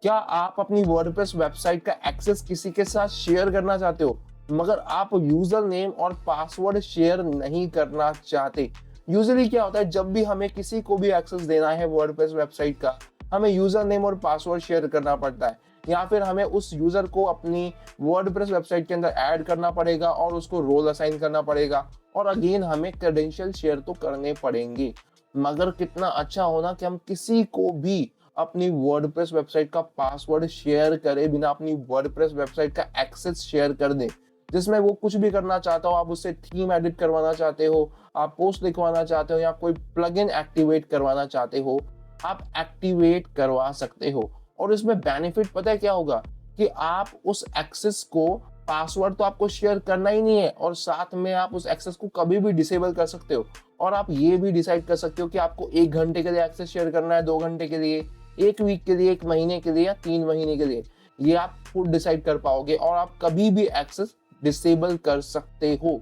क्या आप अपनी वर्डप्रेस वेबसाइट का एक्सेस किसी के साथ शेयर करना चाहते हो, मगर आप यूजर नेम और पासवर्ड शेयर नहीं करना चाहते? यूजुअली क्या होता है, जब भी हमें किसी को भी एक्सेस देना है वर्डप्रेस वेबसाइट का, हमें यूजर नेम और पासवर्ड शेयर करना पड़ता है, या फिर हमें उस यूजर को अपनी वर्डप्रेस वेबसाइट के अंदर ऐड करना पड़ेगा और उसको रोल असाइन करना पड़ेगा, और अगेन हमें क्रेडेंशियल शेयर तो करने पड़ेंगे। मगर कितना अच्छा होना कि हम किसी को भी अपनी वर्डप्रेस वेबसाइट का पासवर्ड शेयर करे बिना अपनी वर्डप्रेस वेबसाइट का एक्सेस शेयर कर दें, जिसमें वो कुछ भी करना चाहता हो, आप उससे थीम एडिट करवाना चाहते हो, आप पोस्ट लिखवाना चाहते हो, या कोई प्लगइन एक्टिवेट करवाना चाहते हो, आप एक्टिवेट करवा सकते हो। और इसमें बेनिफिट पता है क्या होगा, कि आप उस एक्सेस को, पासवर्ड तो आपको शेयर करना ही नहीं है, और साथ में आप उस एक्सेस को कभी भी डिसेबल कर सकते हो। और आप ये भी डिसाइड कर सकते हो कि आपको 1 घंटे के लिए एक्सेस शेयर करना है, 2 घंटे के लिए, 1 वीक के लिए, 1 महीने के लिए, या 3 महीने के लिए। ये आप खुद डिसाइड कर पाओगे, और आप कभी भी एक्सेस डिसेबल कर सकते हो।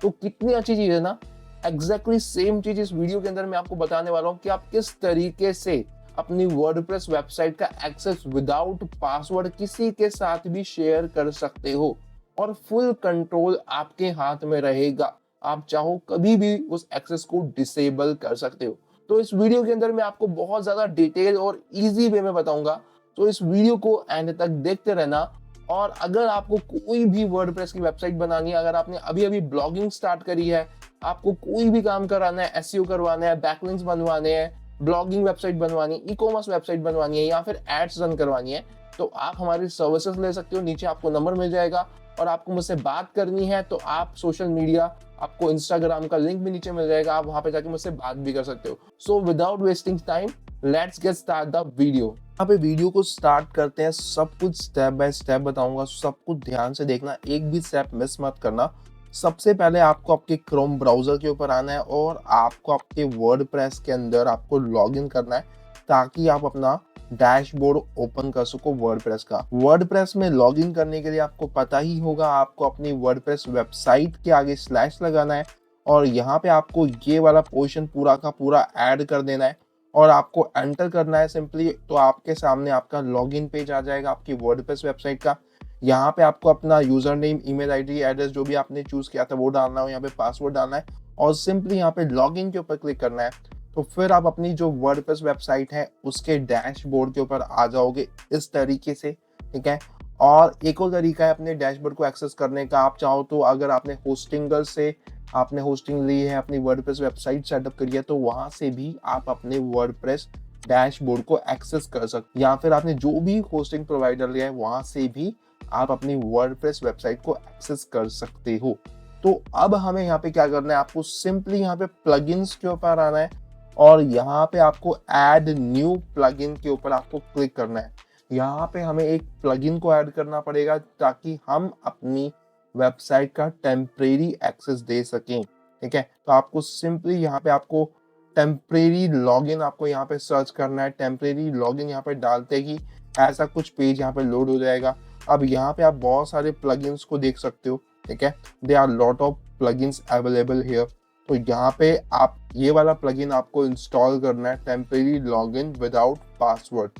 तो कितनी अच्छी चीज है ना। एग्जैक्टली सेम चीज इस वीडियो के अंदर मैं आपको बताने वाला हूँ कि आप किस तरीके से अपनी वर्डप्रेस वेबसाइट का एक्सेस विदाउट पासवर्ड किसी के साथ भी शेयर कर सकते हो, और फुल कंट्रोल आपके हाथ में रहेगा। आप चाहो कभी भी उस एक्सेस को डिसेबल कर सकते हो। तो इस वीडियो के अंदर मैं आपको बहुत ज्यादा डिटेल और इजी वे में बताऊंगा, तो इस वीडियो को एंड तक देखते रहना। और अगर आपको कोई भी वर्डप्रेस की वेबसाइट बनानी है, अगर आपने अभी अभी ब्लॉगिंग स्टार्ट करी है, आपको कोई भी काम कराना है, एसईओ करवाना है, बैकलिंक्स बनवाने हैं, ब्लॉगिंग वेबसाइट बनवानी है, ई कॉमर्स वेबसाइट बनवानी है, या फिर एड्स रन करवानी है, तो आप हमारी सर्विसेज ले सकते हो। नीचे आपको नंबर मिल जाएगा, और आपको मुझसे बात करनी है तो आप सोशल मीडिया, आपको इंस्टाग्राम का लिंक भी नीचे मिल जाएगा, आप वहां पे जाके मुझसे बात भी कर सकते हो। So without wasting time, let's get start the video. यहाँ पे वीडियो को स्टार्ट करते हैं। सब कुछ स्टेप बाय स्टेप बताऊंगा, सब कुछ ध्यान से देखना, एक भी स्टेप मिस मत करना। सबसे पहले आपको आपके क्रोम ब्राउजर के ऊपर आना है, और आपको आपके वर्डप्रेस के अंदर आपको लॉगिन करना है, ताकि आप अपना डैशबोर्ड ओपन कर सको वर्डप्रेस का। वर्डप्रेस में लॉगिन करने के लिए आपको पता ही होगा, आपको अपनी वर्डप्रेस वेबसाइट के आगे स्लैश लगाना है, और यहाँ पे आपको ये वाला पोर्शन पूरा का पूरा ऐड कर देना है, और आपको एंटर करना है सिंपली। तो आपके सामने आपका लॉगिन पेज आ जाएगा आपकी वर्डप्रेस वेबसाइट का। यहाँ पे आपको अपना user name, email ID, address जो भी आपने चूज किया था वो डालना है, यहाँ पे पासवर्ड डालना है, और सिंपली यहाँ पे लॉगिन के ऊपर क्लिक करना है। तो फिर आप अपनी जो वर्डप्रेस वेबसाइट है उसके डैशबोर्ड के ऊपर आ जाओगे इस तरीके से, ठीक है। और एक और तरीका है अपने डैशबोर्ड को एक्सेस करने का। आप चाहो तो, अगर आपने होस्टिंगर से आपने होस्टिंग ली है, अपनी वर्डप्रेस वेबसाइट सेटअप करी है, तो वहां से भी आप अपने वर्डप्रेस डैशबोर्ड को एक्सेस कर सकते, या फिर आपने जो भी होस्टिंग प्रोवाइडर लिया है वहां से भी आप अपनी वर्डप्रेस वेबसाइट को एक्सेस कर सकते हो। तो अब हमें यहाँ पे क्या करना है, आपको सिंपली यहाँ पे प्लगइन्स के ऊपर आना है, और यहाँ पे आपको ऐड न्यू प्लगइन के ऊपर आपको क्लिक करना है। यहाँ पे हमें एक प्लगइन को ऐड करना पड़ेगा, ताकि हम अपनी वेबसाइट का टेम्परेरी एक्सेस दे सकें, ठीक है। तो आपको सिंपली यहाँ पे आपको टेम्परेरी लॉगिन आपको यहाँ पे सर्च करना है। टेम्परेरी लॉगिन यहाँ पे डालते ही ऐसा कुछ पेज यहाँ पे लोड हो जाएगा। अब यहाँ पे आप बहुत सारे प्लगइन्स को देख सकते हो, ठीक है। There are lot of plugins available here. तो यहाँ पे आप ये वाला प्लगइन आपको इंस्टॉल करना है, टेम्परेरी लॉगिन विदाउट पासवर्ड।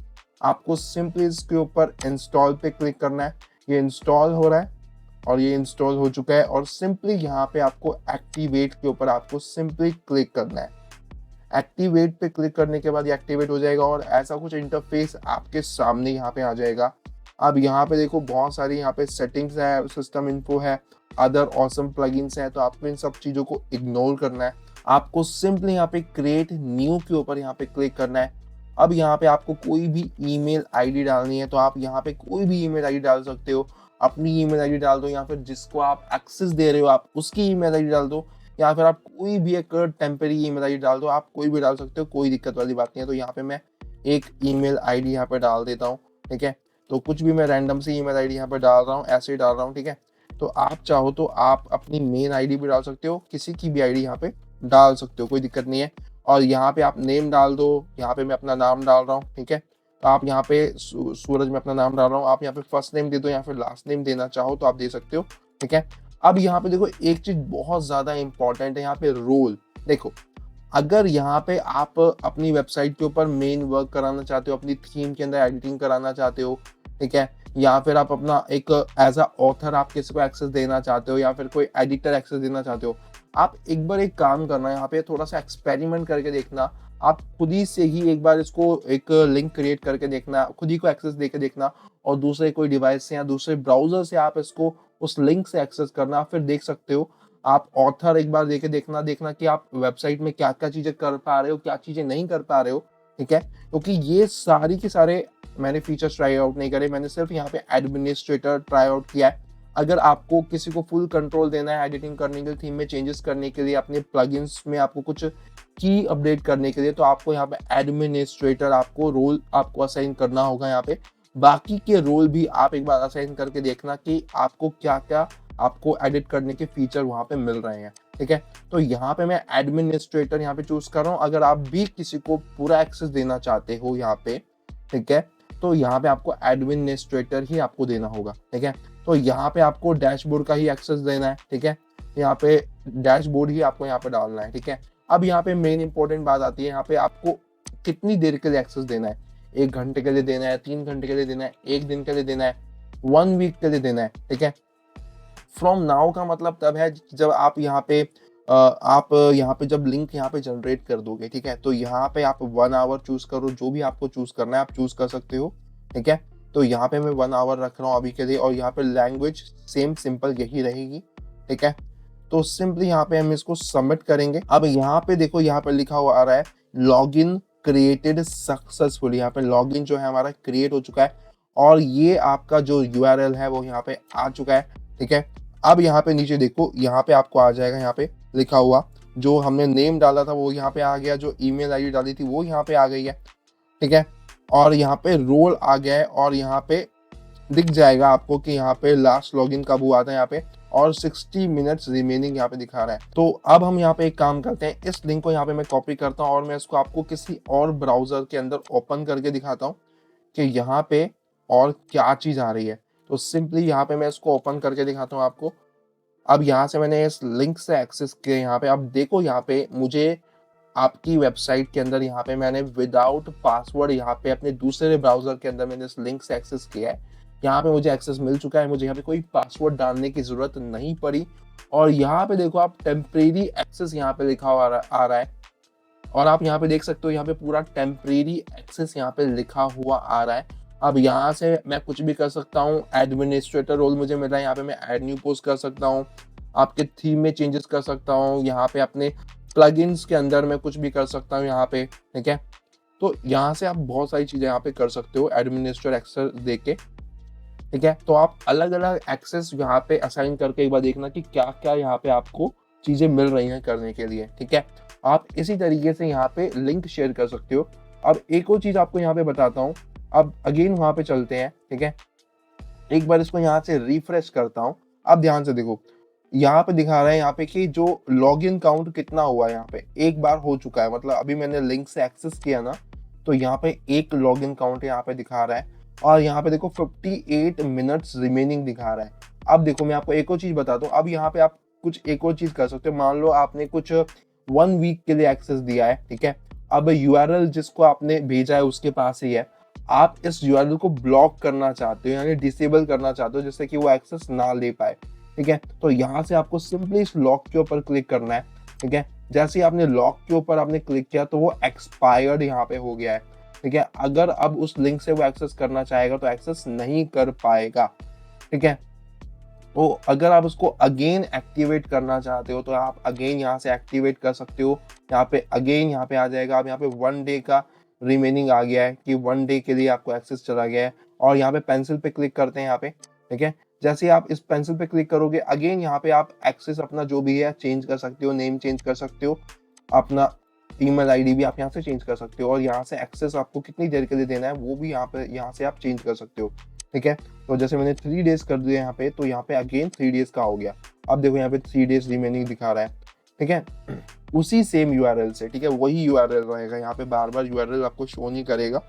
आपको सिंपली इसके ऊपर इंस्टॉल पे क्लिक करना है। ये इंस्टॉल हो रहा है, और ये इंस्टॉल हो चुका है, और सिंपली यहाँ पे आपको एक्टिवेट के ऊपर आपको सिंपली क्लिक करना है। एक्टिवेट पे क्लिक करने के बाद ये एक्टिवेट हो जाएगा, और ऐसा कुछ इंटरफेस आपके सामने यहाँ पे आ जाएगा। अब यहाँ पे देखो बहुत सारी यहाँ पे सेटिंग्स है, सिस्टम इन्फो है, अदर ऑसम प्लगइन्स हैं, तो आपको इन सब चीजों को इग्नोर करना है। आपको सिंपली यहाँ पे क्रिएट न्यू के ऊपर यहाँ पे क्लिक करना है। अब यहाँ पे आपको कोई भी ईमेल आईडी डालनी है, तो आप यहाँ पे कोई भी ईमेल आईडी डाल सकते हो। अपनी ईमेल आईडी डाल दो, या फिर जिसको आप एक्सेस दे रहे हो आप उसकी ईमेल आईडी डाल दो, या फिर आप कोई भी एक टेम्परेरी ईमेल आईडी डाल दो। आप कोई भी डाल सकते हो, कोई दिक्कत वाली बात नहीं है। तो यहाँ पे मैं एक ईमेल आईडी यहाँ पे डाल देता हूँ, ठीक है। तो कुछ भी मैं रैंडम से ईमेल आईडी यहाँ पे डाल रहा हूँ, ऐसे ही डाल रहा हूँ, ठीक है। तो आप चाहो तो आप अपनी मेन आईडी भी डाल सकते हो, किसी की भी आईडी यहाँ पे डाल सकते हो, कोई दिक्कत नहीं है। और यहाँ पे आप नेम डाल दो, यहाँ पे मैं अपना नाम डाल रहा हूँ, ठीक है। तो आप यहाँ पे सूरज में अपना नाम डाल रहा हूँ, आप यहाँ पे फर्स्ट नेम दे दो, या फिर लास्ट नेम देना चाहो तो आप दे सकते हो, ठीक है। अब यहाँ पे देखो एक चीज बहुत ज्यादा इंपॉर्टेंट है, यहाँ पे रोल देखो। अगर यहाँ पे आप अपनी वेबसाइट के ऊपर मेन वर्क कराना चाहते हो, अपनी थीम के अंदर एडिटिंग कराना चाहते हो, ठीक है, या फिर आप अपना एक एज अ ऑथर आप किसी को एक्सेस देना चाहते हो, या फिर कोई एडिटर एक्सेस देना चाहते हो, आप एक बार एक काम करना, यहाँ पे थोड़ा सा एक्सपेरिमेंट करके देखना। आप खुद ही से ही एक बार इसको एक लिंक क्रिएट करके देखना, खुद ही को एक्सेस देके देखना, और दूसरे कोई डिवाइस से या दूसरे ब्राउजर से आप इसको उस लिंक से एक्सेस करना। फिर देख सकते हो आप ऑथर एक बार देके देखना कि आप वेबसाइट में क्या क्या चीजें कर पा रहे हो, क्या चीजें नहीं कर पा रहे हो, ठीक है। क्योंकि ये सारी के सारे मैंने फीचर्स ट्राई आउट नहीं करे, मैंने सिर्फ यहाँ पे एडमिनिस्ट्रेटर ट्राई आउट किया है। अगर आपको किसी को फुल कंट्रोल देना है एडिटिंग करने के लिए, थीम में चेंजेस करने के लिए, अपने प्लगइन्स में आपको कुछ की अपडेट करने के लिए, तो आपको यहाँ पे एडमिनिस्ट्रेटर आपको रोल आपको असाइन करना होगा यहाँ पे। बाकी के रोल भी आप एक बार असाइन करके देखना कि आपको क्या क्या आपको एडिट करने के फीचर वहां पे मिल रहे हैं, ठीक है। तो यहाँ पे मैं एडमिनिस्ट्रेटर यहाँ पे चूज कर रहा हूँ। अगर आप भी किसी को पूरा एक्सेस देना चाहते हो यहाँ पे, ठीक है, तो यहाँ पे आपको एडमिनिस्ट्रेटर ही आपको देना होगा, ठीक है। तो यहाँ पे आपको डैशबोर्ड का ही एक्सेस देना है, ठीक है, यहाँ पे डैशबोर्ड ही आपको यहाँ पे डालना है, ठीक है। अब यहाँ पे मेन इंपॉर्टेंट बात आती है, यहाँ पे आपको कितनी देर के लिए एक्सेस देना है, 1 घंटे के लिए देना है, 3 घंटे के लिए देना है, 1 दिन के लिए देना है, 1 वीक के लिए देना है, ठीक है। फ्रॉम नाउ का मतलब तब है जब आप यहाँ पे जब लिंक यहाँ पे जनरेट कर दोगे, ठीक है। तो यहाँ पे आप 1 आवर चूज करो, जो भी आपको चूज करना है आप चूज कर सकते हो, ठीक है। तो यहाँ पे मैं 1 आवर रख रहा हूँ अभी के लिए, और यहाँ पे लैंग्वेज सेम सिंपल यही रहेगी, ठीक है। तो सिंपली यहाँ पे हम इसको सबमिट करेंगे। अब यहाँ पे देखो, यहाँ पे लिखा हुआ आ रहा है लॉगिन क्रिएटेड सक्सेसफुल। यहाँ पे लॉगिन जो है हमारा क्रिएट हो चुका है, और ये आपका जो यूआरएल है वो यहाँ पे आ चुका है, ठीक है। अब यहाँ पे नीचे देखो, यहाँ पे आपको आ जाएगा, यहाँ पे लिखा हुआ जो हमने नेम डाला था वो यहाँ पे आ गया, जो ईमेल आईडी डाली थी वो यहाँ पे आ गई है, ठीक है। और यहाँ पे रोल आ गया है, और यहाँ पे दिख जाएगा आपको कि यहाँ पे लास्ट लॉगिन कब हुआ था यहाँ पे, और 60 मिनट्स रिमेनिंग यहाँ पे दिखा रहा है। तो अब हम यहाँ पे एक काम करते हैं, इस लिंक को यहाँ पे मैं कॉपी करता हूँ, और मैं इसको आपको किसी और ब्राउजर के अंदर ओपन करके दिखाता हूँ कि यहाँ पे और क्या चीज आ रही है। तो सिंपली यहाँ पे मैं इसको ओपन करके दिखाता हूँ आपको। अब यहाँ से मैंने इस लिंक से एक्सेस किया, यहाँ पे अब देखो, यहाँ पे मुझे आपकी वेबसाइट के अंदर यहाँ पे मैंने विदाउट पासवर्ड यहाँ पे अपने दूसरे ब्राउजर के अंदर मैंने इस लिंक से एक्सेस किया है। यहाँ पे मुझे एक्सेस मिल चुका है, मुझे यहाँ पे कोई पासवर्ड डालने की जरूरत नहीं पड़ी। और यहाँ पे देखो आप टेम्परेरी एक्सेस यहाँ पे लिखा हुआ आ रहा है, और आप यहाँ पे देख सकते हो यहाँ पे पूरा टेम्परेरी एक्सेस यहाँ पे लिखा हुआ आ रहा है। अब यहाँ से मैं कुछ भी कर सकता हूँ, एडमिनिस्ट्रेटर रोल मुझे मिला है, यहाँ पे मैं ऐड न्यू पोस्ट कर सकता हूँ, आपके थीम में चेंजेस कर सकता हूँ, यहाँ पे अपने प्लगइन्स के अंदर मैं कुछ भी कर सकता हूँ यहाँ पे, ठीक है। तो यहाँ से आप बहुत सारी चीजें यहाँ पे कर सकते हो एडमिनिस्ट्रेटर एक्सेस देके, ठीक है। तो आप अलग अलग एक्सेस यहाँ पे असाइन करके एक बार देखना कि क्या क्या यहाँ पे आपको चीजें मिल रही हैं करने के लिए, ठीक है। आप इसी तरीके से यहाँ पे लिंक शेयर कर सकते हो। अब एक और चीज आपको यहाँ पे बताता हूँ, अब अगेन वहां पे चलते हैं, ठीक है। एक बार इसको यहाँ से रिफ्रेश करता हूँ। अब ध्यान से देखो, यहाँ पे दिखा रहा है यहाँ पे कि जो लॉगिन काउंट कितना हुआ है, यहाँ पे एक बार हो चुका है, मतलब अभी मैंने लिंक से एक्सेस किया ना, तो यहाँ पे एक लॉगिन काउंट यहाँ पे दिखा रहा है, और यहाँ पे देखो 58 मिनट्स रिमेनिंग दिखा रहा है। अब देखो मैं आपको एक और चीज बताता हूँ, अब यहाँ पे आप कुछ एक और चीज कर सकते हो। मान लो आपने कुछ 1 वीक के लिए एक्सेस दिया है, ठीक है। अब यूआरएल जिसको आपने भेजा है उसके पास ही है, आप इस यूआरएल को ब्लॉक करना चाहते हो, यानी डिसेबल करना चाहते हो, जिससे कि वो एक्सेस ना ले पाए, ठीक है। तो यहाँ से आपको सिंपली इस लॉक के ऊपर क्लिक करना है, ठीक है। जैसे ही आपने लॉक के ऊपर आपने क्लिक किया तो वो एक्सपायर्ड यहाँ पे हो गया है, ठीक है। अगर अब उस लिंक से वो एक्सेस करना चाहेगा तो एक्सेस नहीं कर पाएगा, ठीक है। तो अगर आप उसको अगेन एक्टिवेट करना चाहते हो तो आप अगेन यहाँ से एक्टिवेट कर सकते हो। यहाँ पे अगेन यहाँ पे आ जाएगा। अब यहाँ पे 1 डे का रिमेनिंग आ गया है कि 1 डे के लिए आपको एक्सेस चला गया है, और यहाँ पे पेंसिल पे क्लिक करते हैं यहाँ पे, ठीक है। जैसे ही आप इस पेंसिल पे क्लिक करोगे अगेन यहाँ पे आप एक्सेस अपना जो भी है चेंज कर सकते हो, नेम चेंज कर सकते हो, अपना ईमेल आईडी भी आप यहाँ से चेंज कर सकते हो, और यहाँ से एक्सेस आपको कितनी देर के लिए देना है वो भी यहाँ से आप चेंज कर सकते हो, ठीक है। तो जैसे मैंने 3 डेज कर दिया यहाँ पे, तो यहाँ पे अगेन 3 डेज का हो गया। अब देखो यहाँ पे 3 डेज रिमेनिंग दिखा रहा है, ठीक है। उसी सेम यूआरएल से, ठीक है, वही यूआरएल रहेगा, यहाँ पे बार बार यूआरएल आपको शो नहीं करेगा,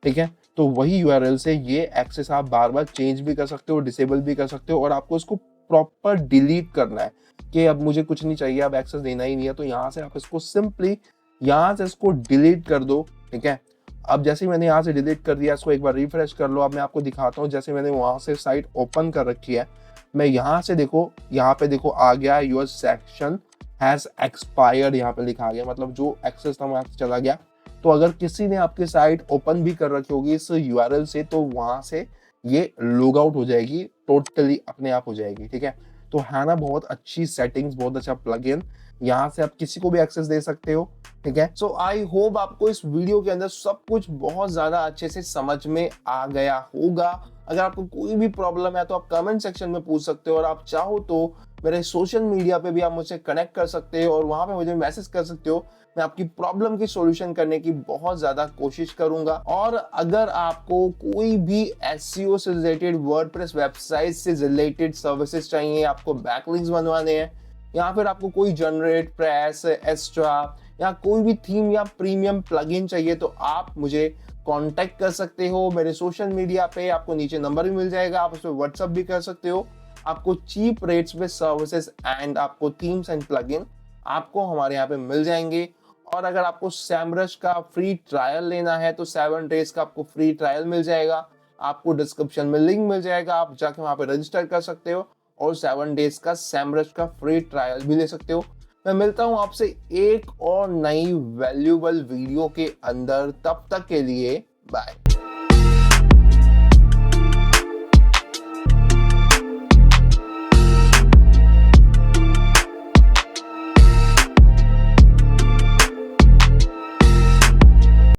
ठीक है। तो वही यूआरएल से ये एक्सेस आप बार बार चेंज भी कर सकते हो, डिसेबल भी कर सकते हो, और आपको इसको प्रॉपर डिलीट करना है कि अब मुझे कुछ नहीं चाहिए, अब एक्सेस देना ही नहीं है, तो यहाँ से आप इसको सिंपली यहाँ से इसको डिलीट कर दो, ठीक है। अब जैसे ही मैंने यहाँ से डिलीट कर दिया, इसको एक बार रिफ्रेश कर लो। अब मैं आपको दिखाता हूँ, जैसे मैंने वहाँ से साइट ओपन कर रखी है, मैं यहाँ से देखो, यहाँ पे देखो आ गया योर सेक्शन हैज एक्सपायर्ड, यहाँ पे लिखा गया, मतलब जो एक्सेस था वहाँ से चला गया। तो अगर किसी ने आपकी साइट ओपन भी कर रखी होगी इस यूआरएल से, तो वहाँ से ये लॉग आउट हो जाएगी, टोटली अपने आप हो जाएगी, ठीक है। तो है ना बहुत अच्छी सेटिंग्स, बहुत अच्छा प्लगइन, यहाँ से आप किसी को भी एक्सेस दे सकते हो, ठीक है। सो आई होप आपको इस वीडियो के अंदर सब कुछ बहुत ज्यादा अच्छे से समझ में आ गया होगा। अगर आपको कोई भी प्रॉब्लम है तो आप कमेंट सेक्शन में पूछ सकते हो, और आप चाहो तो मेरे सोशल मीडिया पे भी आप मुझसे कनेक्ट कर सकते हो और वहां पे मुझे मैसेज कर सकते हो। मैं आपकी प्रॉब्लम की सॉल्यूशन करने की बहुत ज्यादा कोशिश करूंगा। और अगर आपको कोई भी एसईओ से रिलेटेड, वर्डप्रेस वेबसाइट से रिलेटेड सर्विसेज चाहिए, आपको बैकलिंक्स बनवाने हैं, या फिर आपको कोई जनरेट प्रेस, एक्स्ट्रा या कोई भी थीम या प्रीमियम प्लगइन चाहिए, तो आप मुझे कांटेक्ट कर सकते हो मेरे सोशल मीडिया पे। आपको नीचे नंबर भी मिल जाएगा, आप उस पर व्हाट्सअप भी कर सकते हो। आपको चीप रेट्स पे सर्विसेज एंड आपको थीम्स एंड प्लगइन आपको हमारे यहाँ पे मिल जाएंगे। और अगर आपको सैमरश का फ्री ट्रायल लेना है तो 7 डेज का आपको फ्री ट्रायल मिल जाएगा। आपको डिस्क्रिप्शन में लिंक मिल जाएगा, आप जाके वहाँ पे रजिस्टर कर सकते हो और 7 डेज का सैमरश का फ्री ट्रायल भी ले सकते हो। मैं मिलता हूँ आपसे एक और नई वैल्यूएबल वीडियो के अंदर, तब तक के लिए बाय।